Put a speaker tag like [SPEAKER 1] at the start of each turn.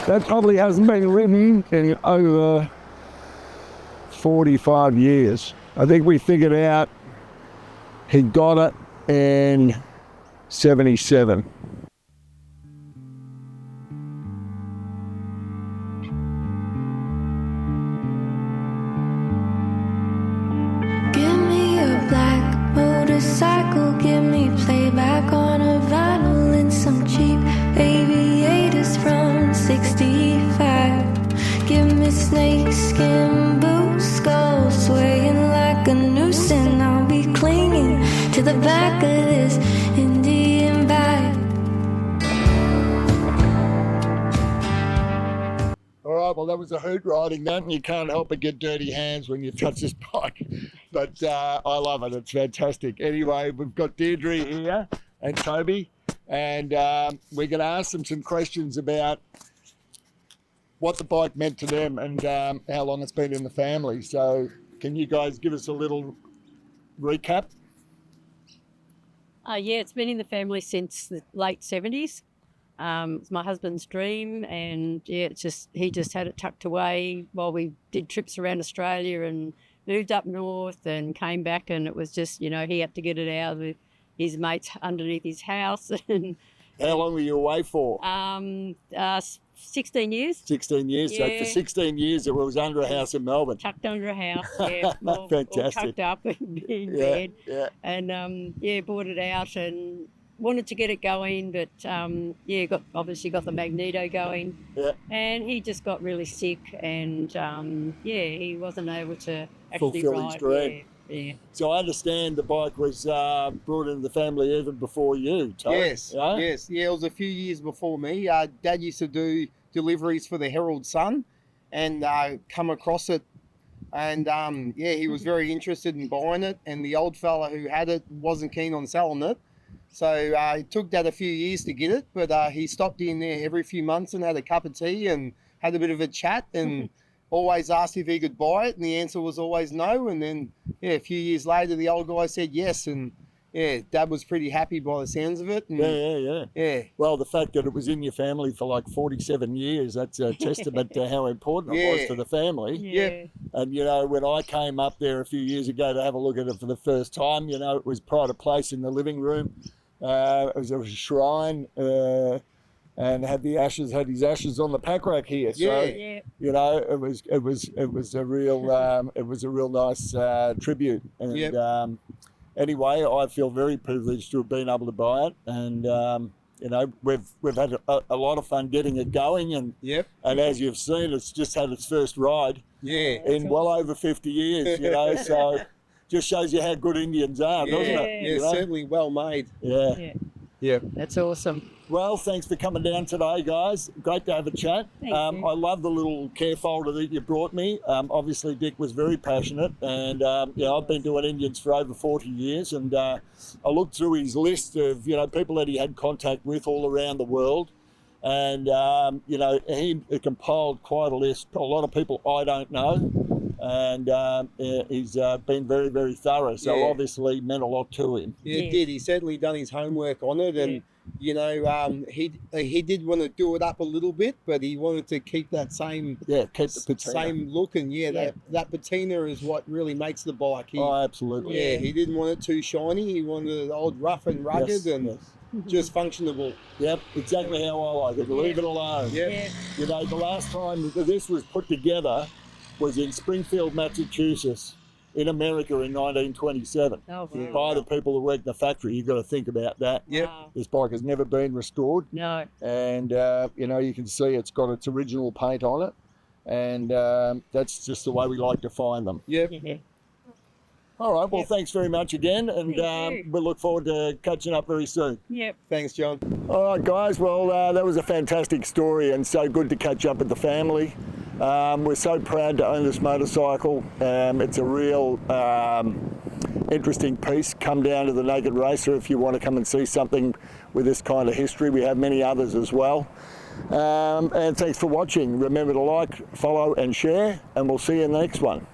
[SPEAKER 1] That probably hasn't been ridden in over 45 years. I think we figured out he got it in 77.
[SPEAKER 2] Give me a black motorcycle, give me playback on a vinyl and some cheap aviators from 65. Give me snakeskin boots, skull swaying like a noose, and I'll be clinging to the back of this Indian bike.
[SPEAKER 1] All right, well, that was a hoot riding that, and you can't help but get dirty hands when you touch this bike. But I love it. It's fantastic. Anyway, we've got Deirdre here and Toby, and we're going to ask them some questions about what the bike meant to them and how long it's been in the family. So can you guys give us a little recap?
[SPEAKER 3] Yeah, it's been in the family since the late 70s. It's my husband's dream, and yeah, he just had it tucked away while we did trips around Australia and moved up north and came back, and it was just, he had to get it out of his mates underneath his house. And
[SPEAKER 1] How long were you away for?
[SPEAKER 3] 16 years.
[SPEAKER 1] 16 years.
[SPEAKER 3] Yeah.
[SPEAKER 1] So for 16 years, it was under a house in Melbourne.
[SPEAKER 3] Tucked under a house, yeah. All
[SPEAKER 1] Fantastic.
[SPEAKER 3] tucked up in
[SPEAKER 1] Yeah,
[SPEAKER 3] bed.
[SPEAKER 1] yeah.
[SPEAKER 3] And bought it out and wanted to get it going, but obviously got the magneto going.
[SPEAKER 1] Yeah.
[SPEAKER 3] And he just got really sick, and he wasn't able to actually
[SPEAKER 1] Fulfill
[SPEAKER 3] ride.
[SPEAKER 1] his dream.
[SPEAKER 3] Yeah.
[SPEAKER 1] So I understand the bike was brought into the family even before you, Toby.
[SPEAKER 4] Yes, yes. Yeah, it was a few years before me. Dad used to do deliveries for the Herald Sun and come across it. And he was very interested in buying it. And the old fella who had it wasn't keen on selling it. So it took Dad a few years to get it. But he stopped in there every few months and had a cup of tea and had a bit of a chat and always asked if he could buy it. And the answer was always no. And then, a few years later, the old guy said yes. And Dad was pretty happy by the sounds of it. And, yeah.
[SPEAKER 1] Well, the fact that it was in your family for like 47 years, that's a testament to how important it was to the family.
[SPEAKER 3] Yeah.
[SPEAKER 1] And, when I came up there a few years ago to have a look at it for the first time, it was pride of place in the living room. It was a shrine and had his ashes on the pack rack here. So, it was a real nice tribute. And, anyway, I feel very privileged to have been able to buy it, and we've had a lot of fun getting it going, and as you've seen, it's just had its first ride in well over 50 years. So just shows you how good Indians are, doesn't it?
[SPEAKER 4] Yeah, certainly well made.
[SPEAKER 1] Yeah.
[SPEAKER 3] That's awesome.
[SPEAKER 1] Well, thanks for coming down today, guys. Great to have a chat.
[SPEAKER 3] Thank you.
[SPEAKER 1] I love the little care folder that you brought me. Obviously, Dick was very passionate, and I've been doing Indians for over 40 years, and I looked through his list of people that he had contact with all around the world, and he compiled quite a list. A lot of people I don't know, and he's been very, very thorough. So obviously meant a lot to him.
[SPEAKER 4] Yeah, it did. He certainly done his homework on it, and he did want to do it up a little bit, but he wanted to keep that same
[SPEAKER 1] keep the patina.
[SPEAKER 4] Same look, and that patina is what really makes the bike.
[SPEAKER 1] Absolutely.
[SPEAKER 4] Yeah, he didn't want it too shiny. He wanted it old, rough and rugged, just functionable.
[SPEAKER 1] Yep, exactly how I like it. Leave it alone.
[SPEAKER 4] Yeah.
[SPEAKER 1] The last time this was put together was in Springfield, Massachusetts, in America in 1927.
[SPEAKER 3] Oh, wow.
[SPEAKER 1] By the people who work in the factory. You've got to think about that.
[SPEAKER 4] Yep.
[SPEAKER 3] Wow.
[SPEAKER 1] This bike has never been restored.
[SPEAKER 3] No.
[SPEAKER 1] And, you can see it's got its original paint on it. And that's just the way we like to find them.
[SPEAKER 4] Yep.
[SPEAKER 3] Yeah.
[SPEAKER 1] All right, well, thanks very much again. And we'll look forward to catching up very soon.
[SPEAKER 3] Yep.
[SPEAKER 4] Thanks, John.
[SPEAKER 1] All right, guys. Well, that was a fantastic story and so good to catch up with the family. We're so proud to own this motorcycle. It's a real interesting piece. Come down to the Naked Racer if you want to come and see something with this kind of history. We have many others as well. And thanks for watching. Remember to like, follow and share, and we'll see you in the next one.